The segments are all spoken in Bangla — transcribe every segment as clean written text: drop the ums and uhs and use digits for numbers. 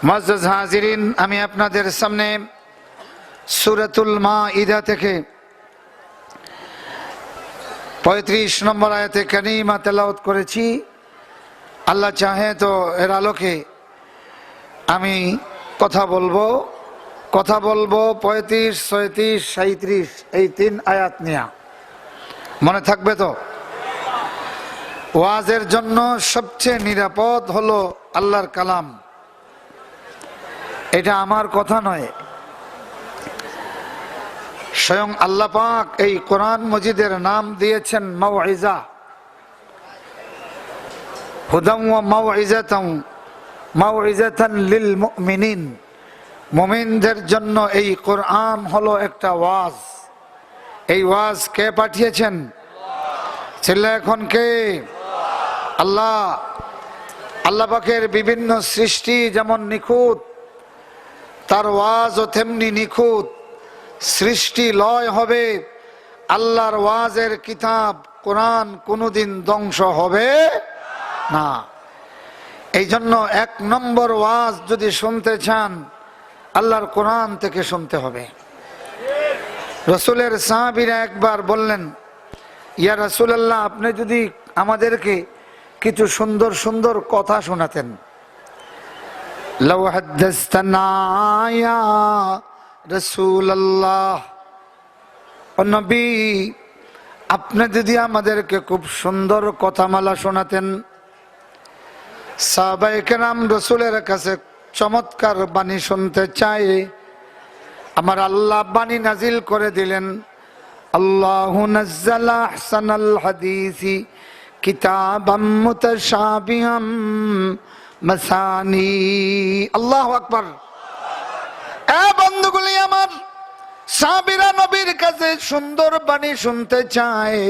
মুআজ্জাজ হাজিরিন, আমি আপনাদের সামনে সূরাতুল মাঈদা থেকে ৩৫ নম্বর আয়াতে কারিমা তেলাওয়াত করেছি। আল্লাহ চাহে তো এর আলোকে আমি কথা বলবো ৩৫, ৩৬, ৩৭ এই ৩ আয়াত নিয়ে। মনে থাকবে তো? ওয়াজের জন্য সবচেয়ে নিরাপদ হলো আল্লাহর কালাম। এটা আমার কথা নয়, স্বয়ং আল্লাহ পাক এই কোরআন মজিদের নাম দিয়েছেন মাউইজা, হুদাম ওয়া মাউইজাতান লিল মুমিনিন। মুমিনদের জন্য এই কোরআন হলো একটা ওয়াজ। এই ওয়াজ কে পাঠিয়েছেন? ছেলে এখন কে? আল্লাহ। আল্লাহ পাকের বিভিন্ন সৃষ্টি যেমন নিখুঁত, তার ওয়াজও তেমনি নিখুঁত। সৃষ্টি লয় হবে, আল্লাহর ওয়াজের কিতাব কোরআন কোনোদিন ধ্বংস হবে না। এই জন্য ১ নম্বর ওয়াজ যদি শুনতে চান, আল্লাহর কোরআন থেকে শুনতে হবে। রাসূলের সাহাবীরা একবার বললেন, ইয়া রাসূলুল্লাহ, আপনি যদি আমাদেরকে কিছু সুন্দর সুন্দর কথা শোনাতেন। লাউ হাদ্দাসতানা ইয়া রাসূলুল্লাহ, ও নবী, আপনি যদি আমাদেরকে খুব সুন্দর কথামালা শোনাতেন। সাহাবায়ে কেরাম রাসূলের কাছে চমৎকার বাণী শুনতে চায়। আমার আল্লাহ বাণী নাজিল করে দিলেন, আল্লাহু নাজ্জালা আহসানাল হাদিসি কিতাবাম মুতাশাবিহাম মাসানি। আল্লাহু আকবার। এ বন্ধুগুলি আমার, সাহাবীরা নবীর কাছে সুন্দর বাণী শুনতে চায়।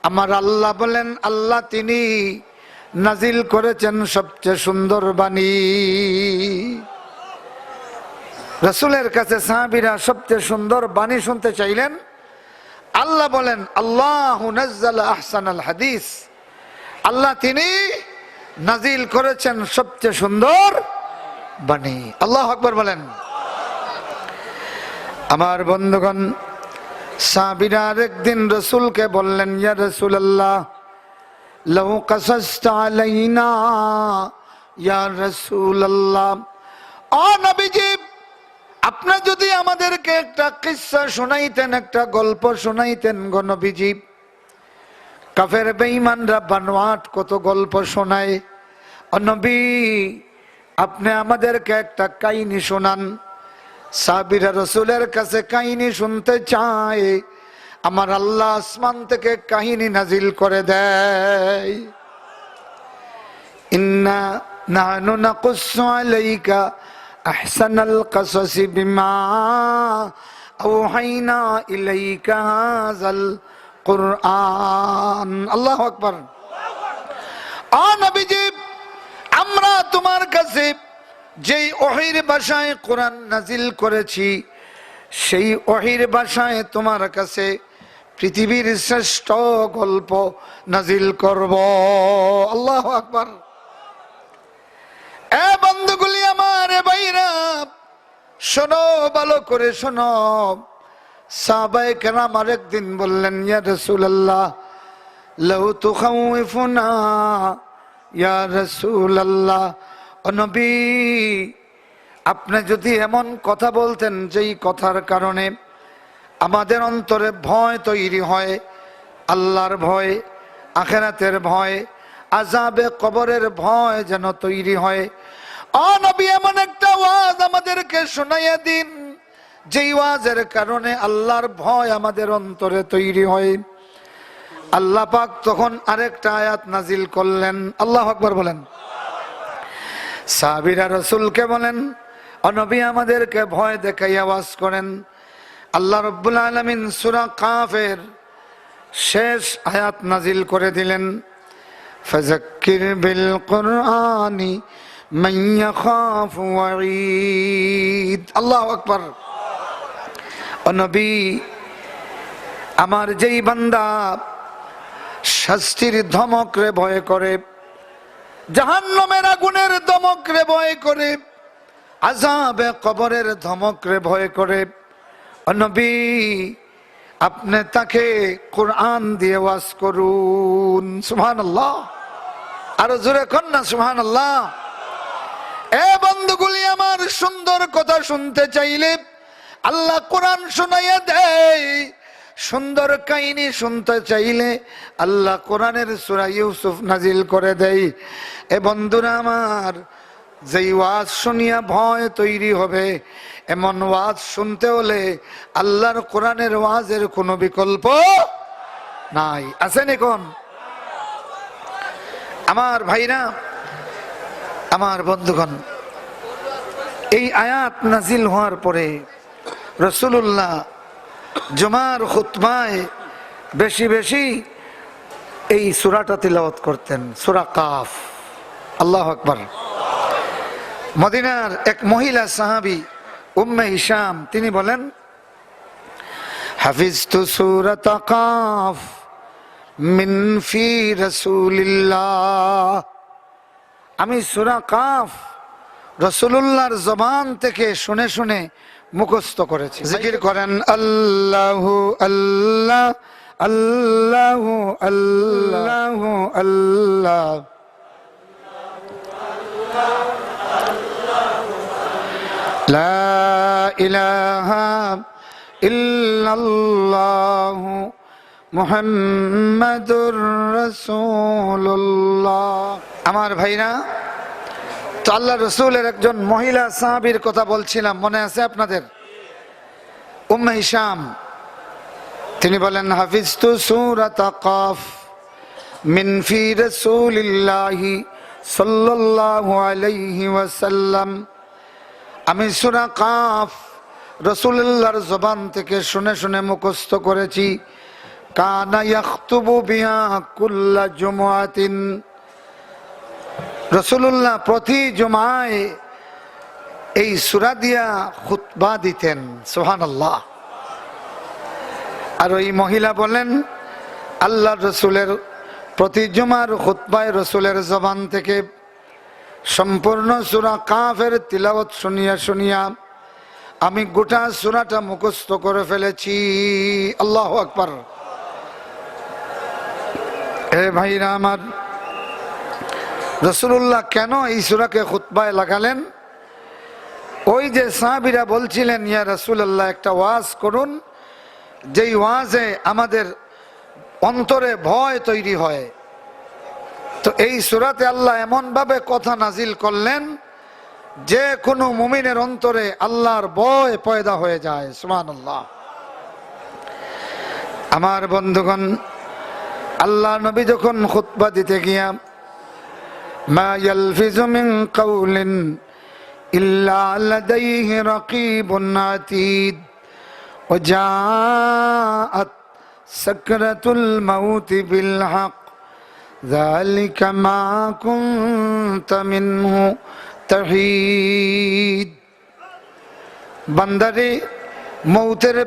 আমার আল্লাহ বলেন, আল্লাহ তিনি নাজিল করেছেন সবচেয়ে সুন্দর বাণী। রাসূলের কাছে সাহাবীরা সবচেয়ে সুন্দর বাণী শুনতে চাইলেন। আল্লাহ বলেন, আল্লাহু নাজ্জালা আহসানাল হাদিস, আল্লাহ তিনি নাজিল করেছেন সবচেয়ে সুন্দর বাণী। আল্লাহু আকবার বলেন। আমার বন্ধুগণ, সাহাবীরা আরেকদিন রাসূলকে বললেন, ইয়া রাসূলুল্লাহ, লাউ কাসাসতা আলাইনা ইয়া রাসূলুল্লাহ, ও নবীজি, আপনি যদি আমাদেরকে একটা কিসসা শোনাইতেন, একটা গল্প শোনাইতেন গো নবীজি। কাফের বেঈমানরা বানোয়াট কত গল্প শোনায়। ও নবী, আপনি আমাদেরকে একটা কাহিনী শোনান। সাহাবীরা রাসূলের কাছে কাহিনী শুনতে চায়। আমার আল্লাহ আসমান থেকে কাহিনী নাজিল করে দেয়। ইন্না নাহনু নাকুসসু আলাইকা আহসানাল কাসাসি বিমা আওহাইনা ইলাইকা হাযাল কুরআন। আল্লাহু আকবার। ও নবীজি, আমরা তোমার কাছে যেই ওহীর ভাষায় কোরআন নাজিল করেছি, সেই ওহীর ভাষায় তোমার কাছে পৃথিবীর শ্রেষ্ঠ গল্প নাজিল করব। আল্লাহু আকবার। এ বন্ধুগুলি আমার, এ ভাইরা, শোনো, ভালো করে শোনো। সাহাবায়ে কেরাম আরেকদিন বললেন, ইয়া রাসূলুল্লাহ, লাউ তুখাউফুনা ইয়া রাসূলুল্লাহ, ও নবী, আপনি যদি এমন কথা বলতেন যেই কথার কারণে আমাদের অন্তরে ভয় তৈরি হয়, আল্লাহর ভয়, আখিরাতের ভয়, আযাবে কবরের ভয় যেন তৈরি হয়। ও নবী, এমন একটা ওয়াজ আমাদেরকে শোনাইয়া দিন যেই ওয়াজের কারণে আল্লাহর ভয় আমাদের অন্তরে তৈরি হয়। আল্লাহ পাক তখন আরেকটা আয়াত নাজিল করলেন। আল্লাহু আকবার বলেন। সাহাবীরা রাসূলকে বলেন, ও নবী, আমাদেরকে ভয় দেখাই আওয়াজ করেন। আল্লাহ রাব্বুল আলামিন সূরা কাফের শেষ আয়াত নাজিল করে দিলেন, ফাযাক্কির বিল কুরআনি মান ইয়াখাফু ওয়াঈদ। আল্লাহু আকবার। ও নবী, আমার যেই বান্দা শাস্তির ধমক রে ভয় করে, জাহান্নামের আগুনের ধমক রে ভয় করে, আযাবে কবরের ধমকরে ভয় করে। নবী আপনি তাকে কোরআন দিয়ে ওয়াজ করুন। সুবহানাল্লাহ, আরো জোরে কর না সুবহানাল্লাহ। এ বন্ধুগুলি আমার, সুন্দর কথা শুনতে চাইলে আল্লাহ কোরআন শোনাইয়া দেয়, সুন্দর কাহিনী শুনতে চাইলে আল্লাহ কোরআনের সূরা ইউসুফ নাজিল করে দেয়। এ বন্ধুরা আমার, যেই ওয়াজ শুনিয়া ভয় তৈরি হবে, এমন ওয়াজ শুনতে হলে আল্লাহর কোরআনের ওয়াজের কোনো বিকল্প নাই। আছেন এখন? আমার ভাইরা, আমার বন্ধুগণ, এই আয়াত নাজিল হওয়ার পরে রাসূলুল্লাহ জুমার খুতবায় বেশি বেশি এই সূরাটা তিলাওয়াত করতেন, সূরা কাফ। আল্লাহু আকবার। মদিনার এক মহিলা সাহাবী উম্মে হিশাম, তিনি বলেন, হাফিজতু সূরাত কাফ মিন ফি রাসূলিল্লাহ, আমি সূরা কাফ রাসূলুল্লাহর জবান থেকে শুনে শুনে মুখস্থ করেছি। জিকির করেন আল্লাহু আল্লাহ আল্লাহু আল্লাহু আল্লাহ। লা ইলাহা ইল্লাল্লাহু মুহাম্মাদুর রাসূলুল্লাহ। আমার ভাইরা, তো আল্লাহ রসুলের একজন মহিলা সাহাবীর কথা বলছিলাম, মনে আছে আপনাদের? উম্মে হিশাম, তিনি বলেন, হাফিজতু সূরাত কাফ মিন ফি রাসূলিল্লাহি সাল্লাল্লাহু আলাইহি ওয়াসাল্লাম, আমি সূরা কাফ রাসূলুল্লাহর জবান থেকে শুনে শুনে মুখস্থ করেছি। কানা ইয়াখতুবু বিহা কুল্লা জুমআতিন, রাসূলুল্লাহ প্রতি জুমায় এই সূরা দিয়া খুতবা দিতেন। সুবহানাল্লাহ। আর ওই মহিলা বলেন, আল্লাহর রসুলের প্রতি জুমার খুতবায় রসুলের জবান থেকে সম্পূর্ণ সূরা কাফের তিলাওয়াত শুনিয়া শুনিয়া আমি গোটা সূরাটা মুখস্থ করে ফেলেছি। আল্লাহু আকবার। হে ভাইরা আমার, রাসূলুল্লাহ কেন এই সূরাকে খুতবায় লাগালেন? ওই যে সাহাবীরা বলছিলেন, ইয়া রাসূলুল্লাহ একটা ওয়াজ করুন, যেই ওয়াজে আমাদের অন্তরে ভয় তৈরি হয়। তো এই সূরাতে আল্লাহ এমন ভাবে কথা নাজিল করলেন যে কোনো মুমিনের অন্তরে আল্লাহর ভয় পয়দা হয়ে যায়। সুবহানাল্লাহ। আমার বন্ধুগণ, আল্লাহ নবী যখন খুতবা দিতে গিয়া, মা ইয়ালফিজু মিন কাউলিন ইল্লা লাদাইহি রাকিবুন আতীদ ওয়া জাআত সাকরাতুল মাউতি বিল হক যালিকা মা কুনতা মিনহু তাহিদ। বান্দারে, মৌতের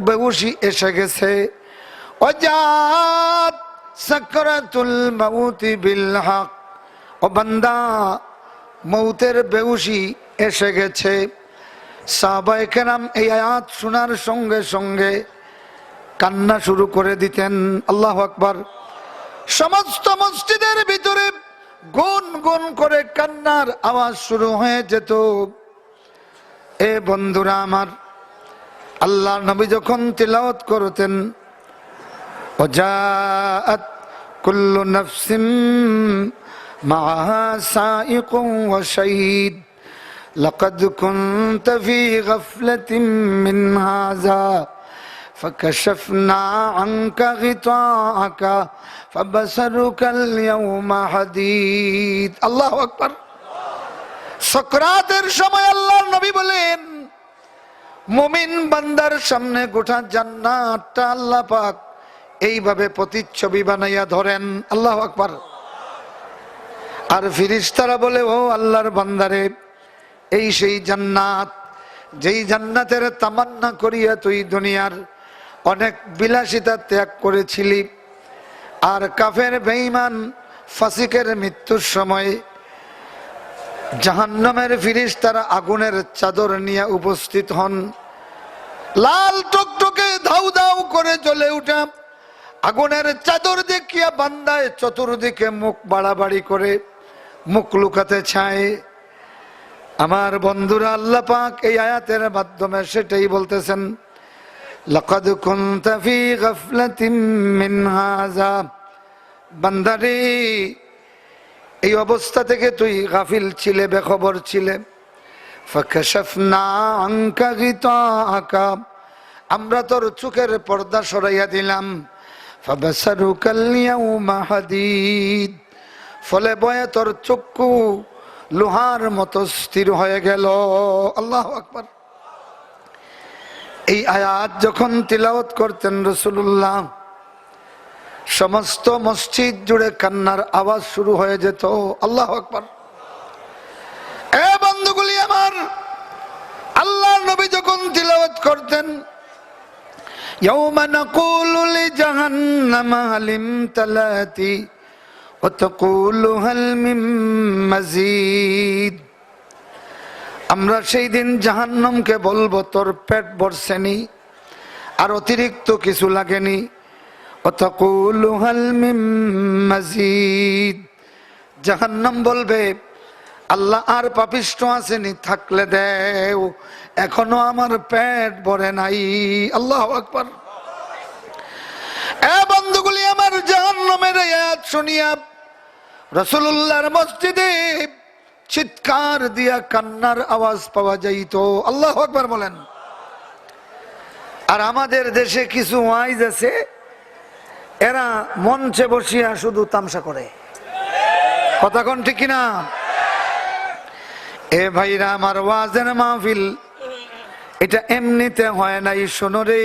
বেহুশি এসে গেছে। ওয়া জাআত সাকরাতুল মাউতি বিল হক, ও বান্দা মৌতের বেহুশি এসে গেছে। সাহাবায়ে কেরাম এই আয়াত শোনার সঙ্গে সঙ্গে কান্না শুরু করে দিতেন। আল্লাহু আকবার। সমস্ত মসজিদের ভিতরে গুন গুন করে কান্নার আওয়াজ শুরু হয়ে যেত। এ বন্ধুরা আমার, আল্লাহ নবী যখন তিলাওয়াত করতেন, ওয়াজাআত কুল্লু নাফসিন মাআহা সাইকুন ওয়া শাহীদ লাকাদ কুনতা ফী গাফলাতিন মিন হাযা ফাকাশাফনা আনকা গিতাআকা ফাবাসারুকাল ইয়াওমা হাদীদ। আল্লাহু আকবার। সাকরাতের সময় আল্লাহর নবী বলেন, মুমিন বান্দার সামনে গোটা জান্নাতটা আল্লাহ পাক এইভাবে প্রতিচ্ছবি বানাইয়া ধরেন। আল্লাহু আকবার। আর ফেরেশতারা বলে, ও আল্লাহর বান্দারে, এই সেই জান্নাত, যেই জান্নাতের তামান্না করিয়া তুই দুনিয়ার অনেক বিলাসিতা ত্যাগ করেছিলি। আর কাফের বেঈমান ফাসিকের মৃত্যুর সময় জাহান্নামের ফেরেশতারা আগুনের চাদর নিয়ে উপস্থিত হন, লাল টকটকে ধাউ ধাউ করে জ্বলে উঠা আগুনের চাদর দেখিয়া বান্দায় চতুর্দিকে মুখ বাড়াবাড়ি করে মুখ লুকাতে চায়। আমার বন্ধুরা, আল্লাহ পাক এই আয়াতের মাধ্যমে সেটাই বলতেছেন, লাকাদ কুনতা ফি গাফলাতিন মিন হাযা, বান্দারে এই অবস্থা থেকে তুই গাফিল ছিলে, বেখবর ছিলে। ফাকাশাফনা আনকা গিতাআকা, আমরা তোর চোখের পর্দা সরাইয়া দিলাম। ফাবাসারুকাল ইয়াউমা হাদীদ, ফলে বয়ে তোর চক্ষু লোহার মতো স্থির হয়ে গেল। আল্লাহু আকবার। এই আয়াত যখন তিলাওয়াত করতেন রাসূলুল্লাহ, সমস্ত মসজিদ জুড়ে কান্নার আওয়াজ শুরু হয়ে যেত। আল্লাহু আকবার। এ বন্ধুগুলি আমার, আল্লাহর নবী যখন তিলাওয়াত করতেন, ইয়াউমা নাকুলু লিজাহান্নামা হাল ইমতালাতি ওয়া তাকুলু হাল মিন মাজিদ, আমরা সেই দিন জাহান্নামকে বলবো তোর পেট ভরছেনি, আর অতিরিক্ত কিছু লাগেনি। ওয়া তাকুলু হাল মিন মাজিদ, জাহান্নাম বলবে আল্লাহ আর পাপিষ্ঠ আসেনি, থাকলে দেও, এখনো আমার পেট ভরে নাই। আল্লাহু আকবার। এ বন্ধুগুলি আমার, জাহান্নামের আয়াত শুনিয়া রাসূলুল্লাহর মসজিদে চিৎকার দিয়া কান্নার আওয়াজ পাওয়া যাইত। আল্লাহু আকবার বলেন। আর আমাদের দেশে কিছু ওয়াইজ আছে, এরা মঞ্চে বসিয়া শুধু তামসা করে। কথা কোন ঠিক কিনা? এ ভাইরা আমার, ওয়াজের মাহফিল এটা এমনিতে হয় নাই। শোনো রে,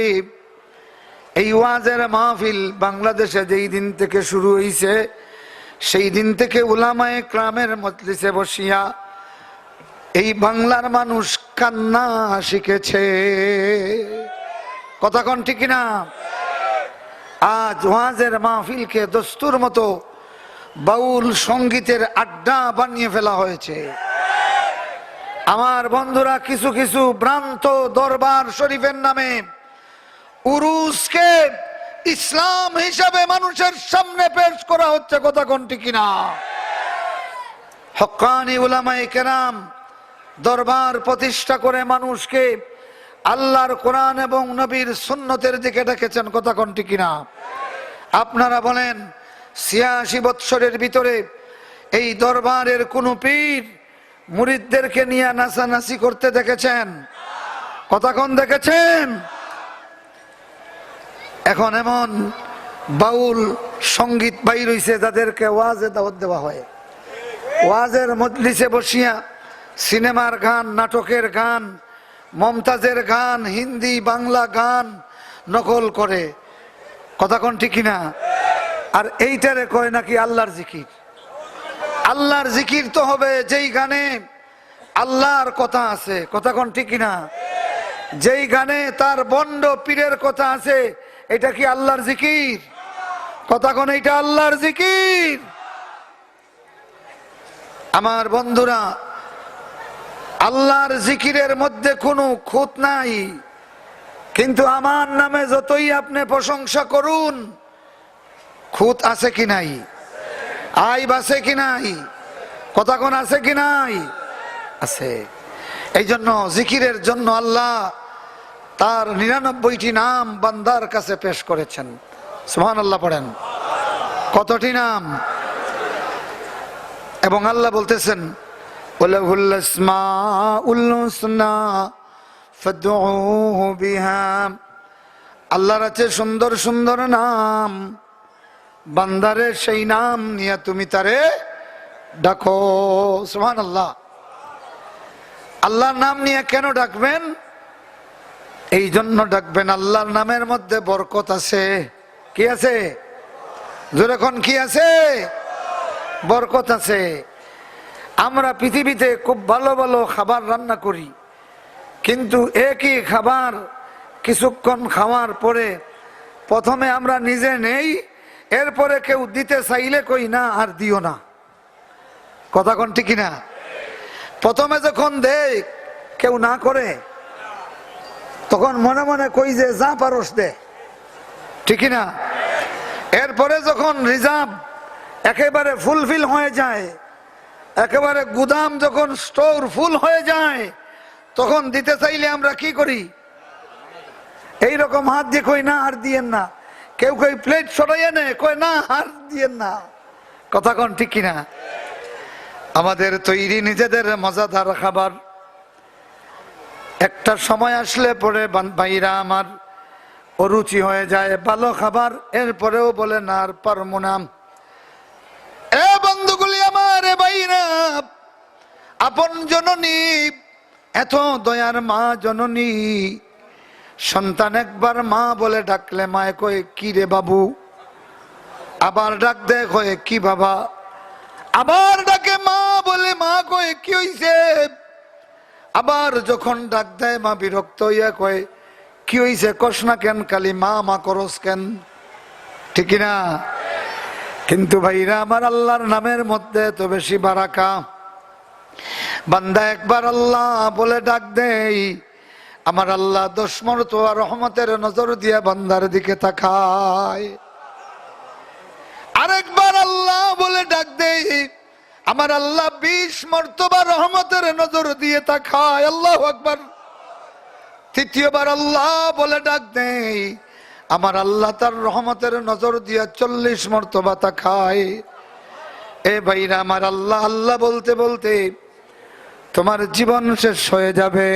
এই ওয়াজের মাহফিল বাংলাদেশে যেই দিন থেকে শুরু হয়েছে, সেই দিন থেকে উলামায়ে কেরামের মজলিসে বসিয়া এই বাংলার মানুষ কান্না শিখেছে। কথা কোন ঠিক কিনা? আজ ওয়াজের মাহফিলকে দস্তুর মতো বাউল সঙ্গীতের আড্ডা বানিয়ে ফেলা হয়েছে। আমার বন্ধুরা, কিছু কিছু ভ্রান্ত দরবার শরীফের নামে উরুসকে ইসলাম হিসাবে মানুষের সামনে পেশ করা হচ্ছে। কথা কোন ঠিক কিনা? হক্কানি উলামায়ে কেরাম দরবার প্রতিষ্ঠা করে মানুষকে আল্লাহর কোরআন এবং নবীর সুন্নতের দিকে ডেকেছেন। কথা কোন ঠিক কিনা? আপনারা বলেন, ৮৬ বৎসরের ভিতরে এই দরবারের কোন পীর মুরিদদেরকে নিয়ে নাচানাচি করতে দেখেছেন? কথা কোন দেখেছেন? এখন এমন বাউল সঙ্গীত বাইর হইছে যাদেরকে ওয়াজে দাওয়াত দেওয়া হয়। ওয়াজের মজলিসে বসিয়া সিনেমার গান, নাটকের গান, মমতাজের গান, হিন্দি বাংলা গান নকল করে। কথা কোন ঠিক কিনা? আর এইটারে কয় নাকি আল্লাহর জিকির। আল্লাহর জিকির তো হবে যেই গানে আল্লাহর কথা আছে। কথা কোন ঠিক কিনা? যেই গানে তার বন্ড পীরের কথা আছে, এটা কি আল্লাহর জিকির? কথা কোন এইটা আল্লাহর জিকির? আমার বন্ধুরা, আল্লাহর জিকিরের মধ্যে কোনো খুঁত নাই, কিন্তু আমার নামে যতই আপনি প্রশংসা করুন, খুঁত আছে কি নাই? আইব আছে কি নাই? কথা কোন আছে কি নাই? আছে। এই জন্য জিকিরের জন্য আল্লাহ তার ৯৯টি নাম বান্দার কাছে পেশ করেছেন। সুবহানাল্লাহ পড়েন। কতটি নাম? এবং আল্লাহ বলতেছেন, ওয়ালাহুল আসমাউল হুসনা ফাদউহু বিহা, আল্লাহর আছে সুন্দর সুন্দর নাম, বান্দারে সেই নাম নিয়ে তুমি তারে ডাকো। সুবহানাল্লাহ। আল্লাহর নাম নিয়ে কেন ডাকবেন? এই জন্য ডাকবেন, আল্লাহর নামের মধ্যে বরকত আছে। কি আছে? যেরকম কি আছে? বরকত আছে। আমরা পৃথিবীতে খুব ভালো ভালো খাবার রান্না করি, কিন্তু একই খাবার কিছুক্ষণ খাওয়ার পরে প্রথমে আমরা নিজে নেই, এরপরে কেউ দিতে চাইলে কই না আর দিও না। কথা কোন ঠিক না? প্রথমে যখন দেয় কেউ না করে, তখন মনে মনে কই যে যা পারস দে, ঠিক না? এরপরে যখন রিজার্ভ একেবারে ফুলফিল হয়ে যায়, একেবারে গুদাম যখন স্টোর ফুল হয়ে যায়, তখন দিতে চাইলে আমরা কি করি? এইরকম হাত দিয়ে কই না আর দিয়েন না। কেউ কই প্লেট সরাইয়ে নে, কই না আর দিয়েন না। কথা কোন ঠিক কিনা? আমাদের তৈরি নিজেদের মজাদার খাবার একটা সময় আসলে পরে ভাইরা আমার অরুচি হয়ে যায়, ভালো খাবার, এরপরেও বলে না আর পারবো না। এ বন্ধুগুলি আমার, এ ভাইরা, আপন জননী, এত দয়ার মা জননী, সন্তান একবার মা বলে ডাকলে মায়ে কয়ে কি রে বাবু, আবার ডাক দেয় কয়ে কি বাবা, আবার ডাকে মা বলে মা কয়ে কি হইছে, আবার যখন ডাক দেয় মা বিরক্ত হইয়া কয়ে কি হইছে কস না কেন, খালি মা মা করস কেন, ঠিক না? কিন্তু ভাইরা আমার, আল্লাহর নামের মধ্যে তো বেশি বারাকা। বান্দা একবার আল্লাহ বলে ডাক দেই, আমার আল্লাহ 10 মর্তবা রহমতের নজর দিয়া বান্দার দিকে তাকায়। আরেকবার আল্লাহ বলে ডাক দেই, আমার আল্লাহ 20 মর্তবা রহমতের নজর দিয়ে তাকায়। আল্লাহু আকবার। তৃতীয়বার আল্লাহ বলে ডাক দেই, আমার আল্লাহ তার রহমতের নজর দিয়া 40 মর্তবা তাকায়। এ ভাইরা আমার, আল্লাহ আল্লাহ বলতে বলতে তোমার জীবন শেষ হয়ে যাবে।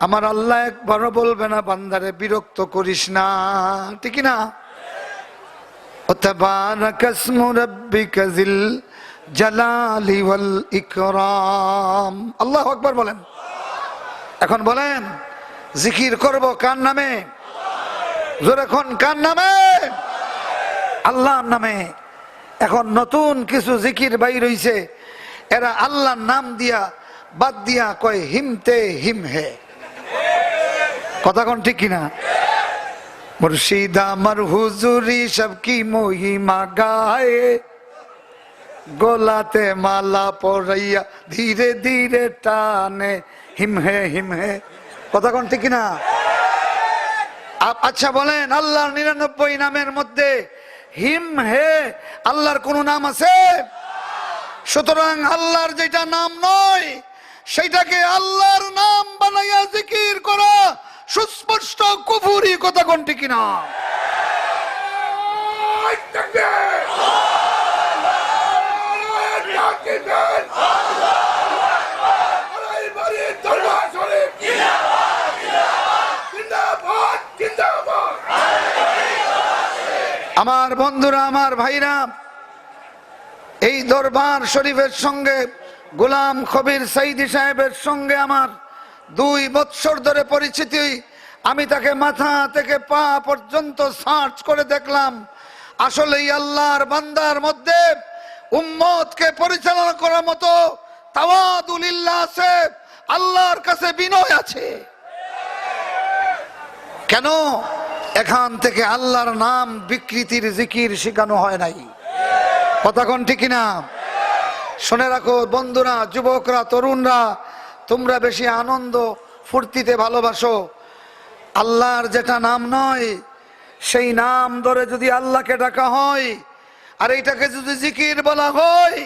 আমার আল্লাহ একবারও বলবে না বান্দারে বিরক্ত করিস না, ঠিক না? তাবারাকা ইসমু রাব্বিকা যিল জালালি ওয়াল ইকরাম। আল্লাহু আকবার বলেন। এখন বলেন, জিকির করব কার নামে? জোরে কোন কার নামে? আল্লাহর নামে। এখন নতুন কিছু জিকির বাইর হইছে, এরা আল্লাহর নাম দিয়া বাদ দিয়া কয় হিমতে হিম হে। কথা কোন ঠিক কিনা? মুর্শিদ আমার হুজুরি সব কি মহিমা গায়ে, গোলাতে মালা পরাইয়া ধীরে ধীরে টানে হিম হে। কথা কোন ঠিক কিনা? আচ্ছা বলেন, আল্লাহর 99 নামের মধ্যে হিম হে আল্লাহর কোন নাম আছে? সুতরাং আল্লাহর যেটা নাম নয় সেটাকে আল্লাহর নাম বানাইয়া জিকির করা সুস্পষ্ট কুফরি। কথা কোন ঠিক কিনা? আমার বন্ধুরা, আমার ভাইরা, এই দরবার শরীফের সঙ্গে গোলাম কবির সাইদি সাহেবের সঙ্গে আমার 2 বৎসর ধরে পরিচিতি। আমি তাকে মাথা থেকে পা পর্যন্ত সার্চ করে দেখলাম, আসলেই আল্লাহর বান্দার মধ্যে উম্মতকে পরিচালনা করার মতো তাওয়াদুলিল্লাহ আছে, আল্লাহর কাছে বিনয় আছে। কেন? এখান থেকে আল্লাহর নাম বিকৃতির জিকির শেখানো হয় নাই। কথা কোন ঠিক না? শুনে রাখো বন্ধুরা, যুবকরা, তরুণরা, তোমরা বেশি আনন্দ ফুর্তিতে ভালোবাসো। আল্লাহর যেটা নাম নয় সেই নাম ধরে যদি আল্লাহকে ডাকা হয় আর এইটাকে যদি জিকির বলা হয়,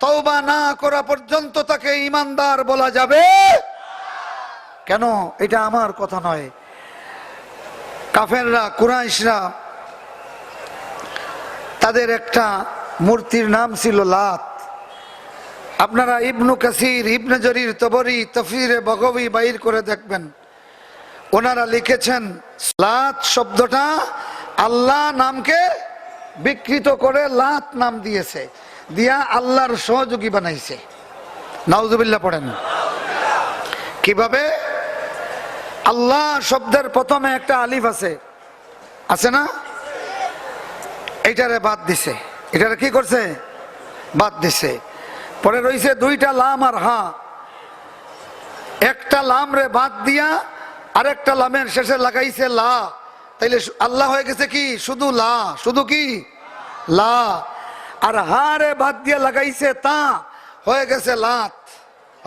তওবা না করা পর্যন্ত তাকে ঈমানদার বলা যাবে কেন? এটা আমার কথা নয়। কাফেররা, কুরাইশরা, তাদের একটা মূর্তির নাম ছিল লাত। আপনারা ইবনু কাসির, ইবনে জরির তবরি, তফসিরে বগবী বাইর করে দেখবেন, ওনারা লিখেছেন লাত শব্দটা আল্লাহ নামকে বিকৃত করে লাত নাম দিয়েছে, দিয়া আল্লাহর সহযোগী বানাইছে। নাউজুবিল্লাহ পড়েন। কিভাবে? আল্লাহ শব্দের প্রথমে একটা আলিফ আছে না? এইটারে বাদ দিছে। এটারে কি করছে? বাদ দিছে। পরে রয়েছে 2টা লাম আর হা। একটা লাম রে বাদ দিয়া আরেকটা লামের শেষে লাগাইছে লা। তাইলে আল্লাহ হয়ে গেছে কি? শুধু লা। শুধু কি? লা। আর হা রে বাদ দিয়া লাগাইছে তা, হয়ে গেছে লাত।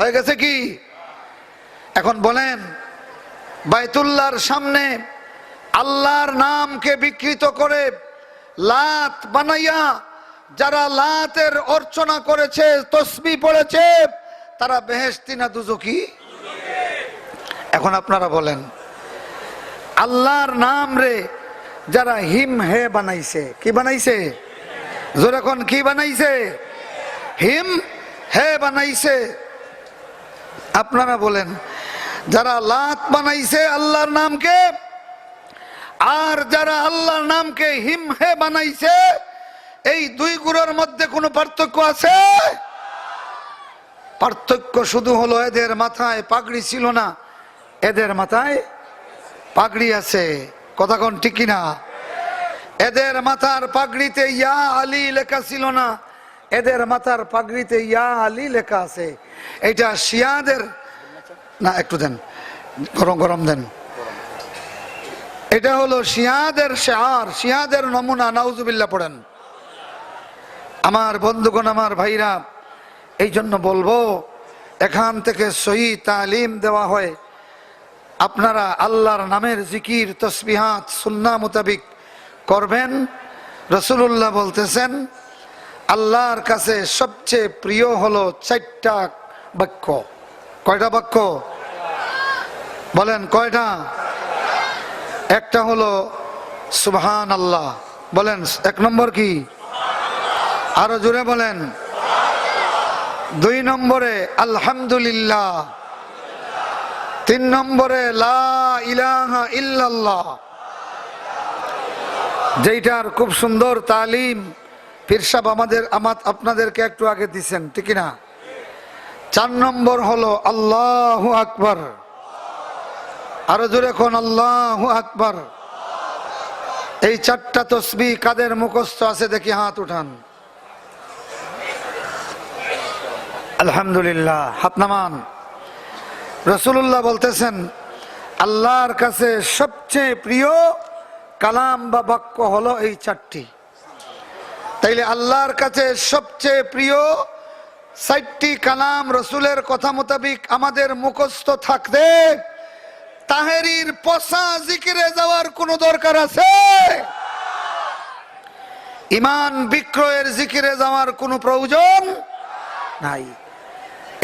হয়ে গেছে কি? এখন বলেন, বাইতুল্লাহর সামনে আল্লাহর নামকে বিকৃত করে লাত বানাইয়া যারা লাতের অর্চনা করেছে, তসবিহ পড়েছে, তারা বেহেশতি না দুজকি? এখন আপনারা বলেন, আল্লাহর নাম রে যারা হিম হে বানাইছে, কি বানাইছে? যখন কি বানাইছে? হিম হে বানাইছে। আপনারা বলেন, যারা লাত বানাইছে আল্লাহর নামকে, আর যারা আল্লাহর নামকে হিম হে বানাইছে, এই দুই গুণের মধ্যে কোনো পার্থক্য আছে? পার্থক্য শুধু হলো এদের মাথায় পাগড়ি ছিল না, এদের মাথায় পাগড়ি আছে। কথা কোন ঠিক কিনা? এদের মাথার পাগড়িতে ইয়া আলী লেখা ছিল না, এদের মাথার পাগড়িতে ইয়া আলী লেখা আছে। এটা শিয়াদের না, একটু দেন, গরম গরম দেন। এটা হলো শিয়াদের শেয়ার, শিয়াদের নমুনা। নাউজুবিল্লাহ পড়েন। আমার বন্ধুগণ, আমার ভাইরা, এই জন্য বলবো, এখান থেকে সহি তালিম দেওয়া হয়। আপনারা আল্লাহর নামের জিকির, তসবিহাত সুন্নাহ মোতাবিক করবেন। রাসূলুল্লাহ বলতেছেন, আল্লাহর কাছে সবচেয়ে প্রিয় হলো 4টা বাক্য। কয়টা বাক্য বলেন? কয়টা? একটা হলো সুবহানাল্লাহ, বলেন। 1 নম্বর কি? আরো জোরে বলেন। 2 নম্বরে আলহামদুলিল্লাহ। 3 নম্বরে লা ইলাহা ইল্লাল্লাহ, যেইটার খুব সুন্দর তালিম পীর সাহেব আপনাদেরকে একটু আগে দিচ্ছেন, ঠিক না? 4 নম্বর হলো আল্লাহু আকবার। আরো জোরে কোন আল্লাহু আকবার। এই 4টা তাসবিহ কাদের মুখস্থ আছে দেখি হাত উঠান। আলহামদুলিল্লাহ, হাত নামান। রাসূলুল্লাহ বলতেছেন, আল্লাহর কাছে সবচেয়ে প্রিয় কালাম বা বাক্য হলো এই 4টি। তাইলে আল্লাহর কাছে সবচেয়ে প্রিয় 4টি কালাম রাসূলের কথা মোতাবিক আমাদের মুখস্থ থাকতে তাহেরির পচা জিকিরে যাওয়ার কোনো দরকার আছে? ইমান বিক্রয়ের জিকিরে যাওয়ার কোনো প্রয়োজন নাই।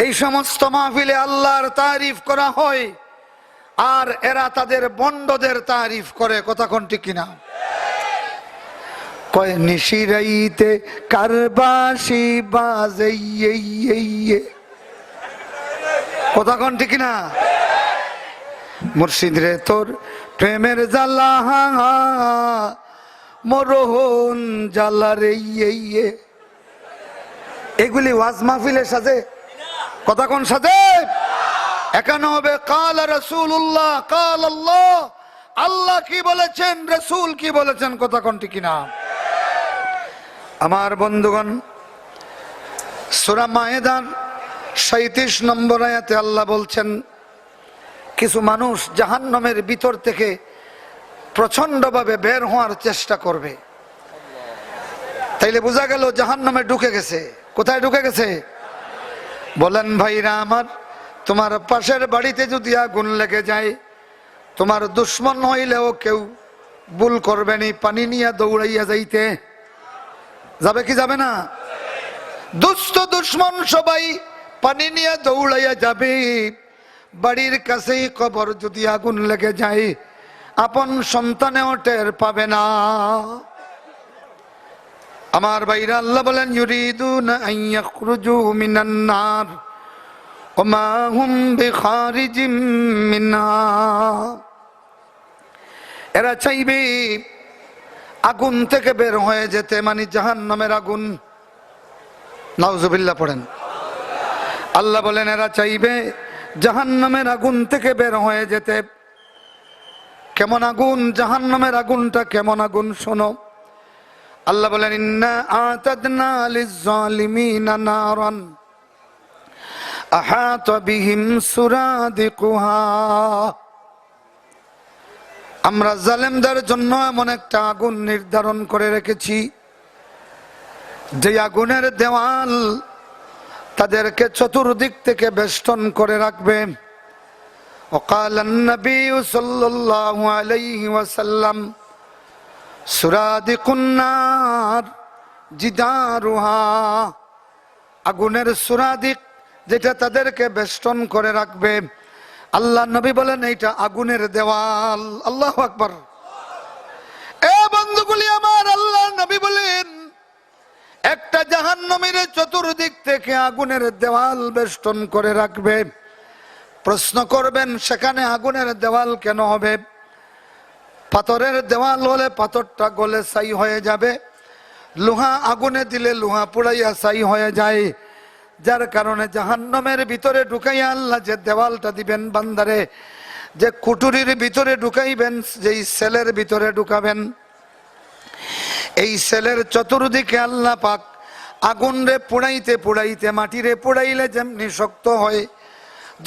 এই সমস্ত মাহফিলে আল্লাহর তারিফ করা হয়, আর এরা তাদের বন্ডদের তারিফ করে। কথা কোন ঠিক কিনা? কয় নিশিরাইতে কারবাসি বাজে, কথা কোন ঠিক কিনা? মুর্শিদ রে তোর প্রেমের জ্বালা মরহন জ্বালা রে, এগুলি ওয়াজ মাহফিলে সাজে? কথা কোন সাজে? এখানে হবে কাল রাসূলুল্লাহ, কাল আল্লাহ, আল্লাহ কি বলেছেন, রাসূল কি বলেছেন। কথা কোন ঠিক কিনা? আমার বন্ধুগণ, সূরা মায়েদার 37 নম্বর আয়াতে আল্লাহ বলছেন, কিছু মানুষ জাহান্নামের ভিতর থেকে প্রচন্ডভাবে বের হওয়ার চেষ্টা করবে। তাইলে বোঝা গেল জাহান্নামে ঢুকে গেছে। কোথায় ঢুকে গেছে? বলেন ভাইরা আমার, তোমার পাশের বাড়িতে যদি আগুন লেগে যায়, তোমার দুশ্মন হইলেও কেউ ভুল করবে নি পানি নিয়ে দৌড়াইয়া যাইতে। যাবে কি যাবে না? দুষ্ট দুশ্মন সবাই পানি নিয়ে দৌড়াইয়া যাবে। বাড়ির কাছেই কবর যদি আগুন লেগে যায়, আপন সন্তানেও টের পাবে না। আমার ভাইরা, আল্লাহ বলেন, ইউরিদুনা আন ইয়াখরুজু মিনান নার ওয়া মা হুম বিখারিজিম মিনহা। এরা চাইবে আগুন থেকে বের হয়ে যেতে, মানে জাহান্নামের আগুন। নাউজুবিল্লাহ পড়েন। আল্লাহ বলেন, এরা চাইবে জাহান্নামের আগুন থেকে বের হয়ে যেতে। কেমন আগুন? জাহান্নামের আগুনটা কেমন আগুন শোনো। আল্লাহ বলেন, ইন্না আতাদনা লিজ-জালিমিনা নারান আহাতা বিহিম সুরাদিকুহা। আমরা জালেমদের জন্য এমন একটা আগুন নির্ধারণ করে রেখেছি, যে আগুনের দেওয়াল তাদেরকে চতুর্দিক থেকে বেষ্টন করে রাখবে। وقال النبي صلى الله عليه وسلم سرادق النار জিদারুহা, আগুনের সুরাদিক যেটা তাদেরকে বেষ্টন করে রাখবে, আল্লাহ নবী বলেন এইটা আগুনের দেওয়াল। আল্লাহু আকবার। এ বন্ধুগুলি আমার, আল্লাহ নবী বলেন একটা জাহান্নামীর চতুর্দিক থেকে আগুনের দেওয়াল বেষ্টন করে রাখবে। প্রশ্ন করবেন সেখানে আগুনের দেওয়াল কেন হবে? পাথরের দেওয়াল হলে পাথরটা গলে ছাই হয়ে যাবে, লোহা আগুনে দিলে লোহা পুড়াইয়া ছাই হয়ে যায়, যার কারণে জাহান্নামের ভিতরে ঢুকাইয়া আল্লাহ যে দেওয়ালটা দিবেন বান্দারে, যে কুটুরির ভিতরে ঢুকাইবেন, যেই সেলের ভিতরে ঢুকাবেন, এই সেলের চতুর্দিকে আল্লাহ পাক আগুন রে পুড়াইতে পুড়াইতে, মাটিরে পুড়াইলে যেমনি শক্ত হয়,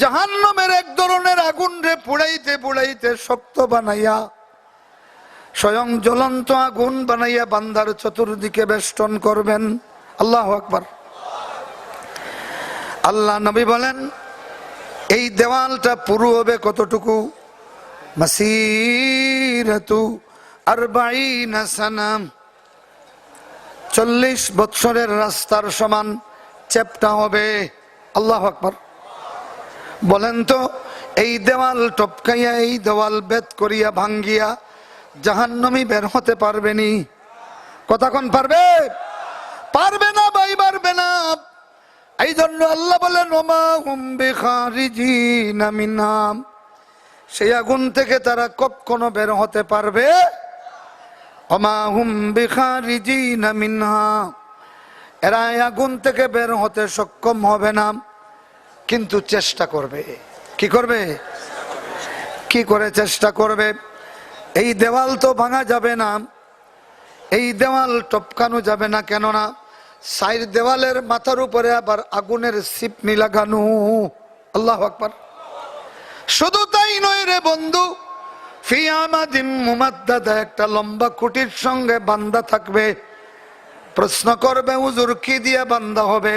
জাহান্নামের এক ধরনের আগুন রে পুড়াইতে পুড়াইতে শক্ত বানাইয়া, স্বয়ং জ্বলন্ত আগুন বানাইয়া বান্দার চতুর্দিকে বেষ্টন করবেন। আল্লাহু আকবার। আল্লাহ নবী বলেন এই দেওয়ালটা পুরু হবে কতটুকু? মাসিরাতু 40 সানা, 40 বৎসরের রাস্তার সমান চ্যাপ্টা হবে। আল্লাহু আকবার। বলেন তো এই দেওয়াল টপকাইয়া, এই দেওয়াল বেদ করিয়া ভাঙ্গিয়া জাহান্নামী বের হতে পারবে নি? কথা কোন পারবে? পারবে না ভাই, পারবে না। এই জন্য আল্লাহ বলেন ওমা হুম বিখারিজিনা মিনহা, সেই আগুন থেকে তারা কখনো বের হতে পারবে। ওমা হুম বিখারিজিনা মিনহা, এরা আগুন থেকে বের হতে সক্ষম হবে না, কিন্তু চেষ্টা করবে। কি করবে? কি করে চেষ্টা করবে? এই দেওয়াল তো ভাঙা যাবে না, এই দেওয়াল টপকানো যাবে না, কেননা সাইড দেওয়ালের মাথার উপরে আবার আগুনের সিপনি লাগানো। আল্লাহু আকবার। শুধু তাই নয় রে বন্ধু, ফি আমাদিন মুমাদ্দাদা, একটা লম্বা খুঁটির সঙ্গে বান্ধা থাকবে। প্রশ্ন করবে হুজুর কি দিয়ে বান্ধা হবে?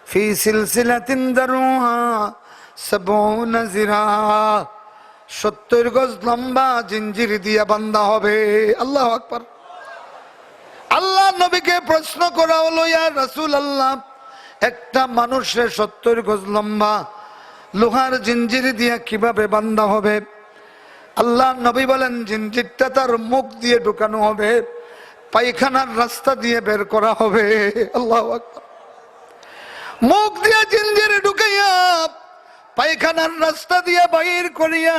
ফি সিলসিলাতিন দারুহা 70 জিরা, 70 গজ লম্বা জিঞ্জির দিয়ে বান্ধা হবে। আল্লাহু আকবার। আল্লাহ নবীকে প্রশ্ন করা হলো, ইয়া রাসূলুল্লাহ, একটা মানুষের 70 গজ লম্বা লোহার জিঞ্জির দিয়ে কিভাবে বান্ধা হবে? আল্লাহ নবী বলেন জিঞ্জিরটা তার মুখ দিয়ে ঢুকানো হবে, পায়খানার রাস্তা দিয়ে বের করা হবে। আল্লাহু আকবার। মুখ দিয়ে জিঞ্জির ঢুকাইয়া পায়খানার রাস্তা দিয়ে বাইর করিয়া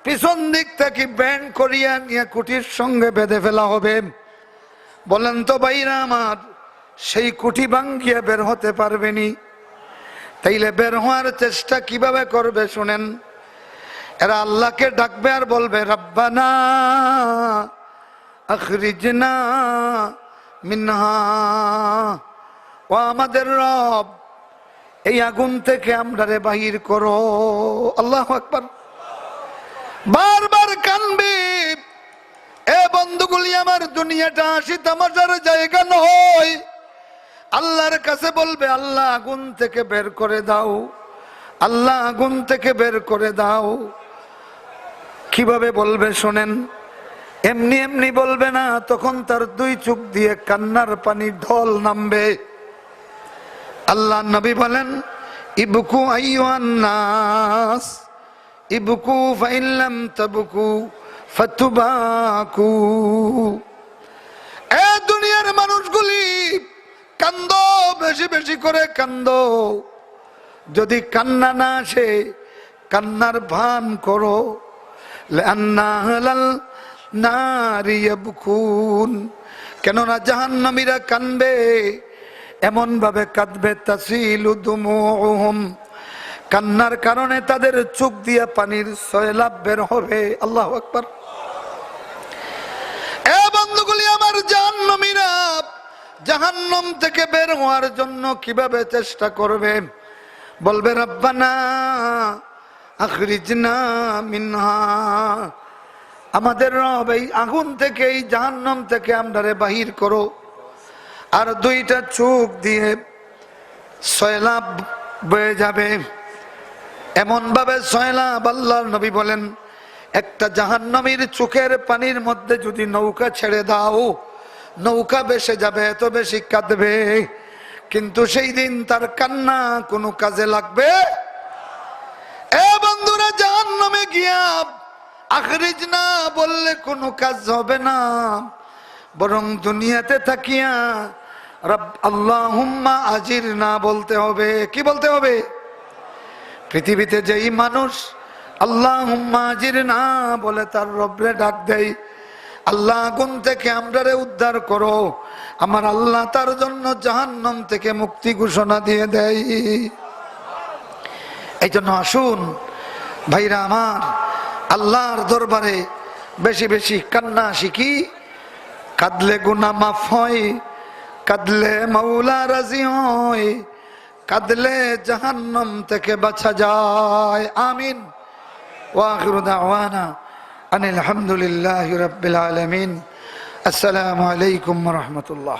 পিছন দিক থেকে ব্যান্ড করিয়া নিয়ে কুটির সঙ্গে বেঁধে ফেলা হবে। বলেন তো ভাইরা আমার, সেই কুঠি ভাঙ্গিয়া বের হতে পারবেনি? তাইলে বের হওয়ার চেষ্টা কিভাবে করবে শুনেন। এরা আল্লাহকে ডাকবে আর বলবে রব্বানা আখরিজনা মিনহা, ও আমাদের রব, এই আগুন থেকে আমরারে বাহির করো। আল্লাহু আকবার। বারবার কানবে। এ বন্ধুগুলি আমার, দুনিয়াটা হাসি তামাশার জায়গা নয়। আল্লাহর কাছে বলবে আল্লাহ আগুন থেকে বের করে দাও, আল্লাহ আগুন থেকে বের করে দাও। কিভাবে বলবে শোনেন। এমনি এমনি বলবে না, তখন তার 2 চোখ দিয়ে কান্নার পানি ঢল নামবে। আল্লাহ নবী বলেন ইবকু আইয়ুহান নাস ইবকু ফাইন লাম তাবকু ফাতুবাকু। এ দুনিয়ার মানুষগুলি, কান্দো, বেশি বেশি করে কান্দো। যদি কান্না না আসে, কান্নার ভান করো। লান্না হালাল নারি ইয়াবকুন, কেননা জাহান্নামীরা কানবে, এমন ভাবে কাঁদবে তাসিলু দুমুহুম, কান্নার কারণে তাদের চোখ দিয়ে পানির সয়লাব বের হবে। আল্লাহু আকবার। এ বন্ধুগুলি আমার, জাহান্নামীরা জাহান্নাম থেকে বের হওয়ার জন্য কিভাবে চেষ্টা করবে? বলবে রব্বানা আখরিজনা মিনহা, আমাদের রব এই আগুন থেকে, এই জাহান্নাম থেকে আমরারে বাহির করো। আর 2টা চোখ দিয়ে সয়লাব বয়ে যাবে, এমন ভাবে সয়লাব, আল্লাহর নবী বলেন একটা জাহান্নামীর চোখের পানির মধ্যে যদি নৌকা ছেড়ে দাও, নৌকা ভেসে যাবে, এত বেশি কাঁদবে, কিন্তু সেই দিন তার কান্না কোনো কাজে লাগবে। এ বন্ধুরা, জাহান্নামে গিয়া আখরিজ না বললে কোনো কাজ হবে না, বরং দুনিয়াতে থাকিয়া রব আল্লাহুম্মা আজিরনা বলতে হবে। কি বলতে হবে? পৃথিবীতে যেই মানুষ আল্লাহুম্মা আজিরনা বলে তার রবরে ডাক দেয়, আল্লাহ আগুন থেকে আমরারে উদ্ধার করো, আমার আল্লাহ তার জন্য জাহান্নাম থেকে মুক্তি ঘোষণা দিয়ে দেয়। এই জন্য আসুন ভাইরা আমার, আল্লাহর দরবারে বেশি বেশি কান্না শিখি। কাঁদলে গুনাহ মাফ হয়, কাঁদলে মাওলা রাজি হয়, কাঁদলে জাহান্নাম থেকে বাঁচা যায়। আমিন। ওয়া আখিরু দাওয়ানা আনিল হামদুলিল্লাহি রাব্বিল আলামিন। আসসালামু আলাইকুম ওয়া রাহমাতুল্লাহ।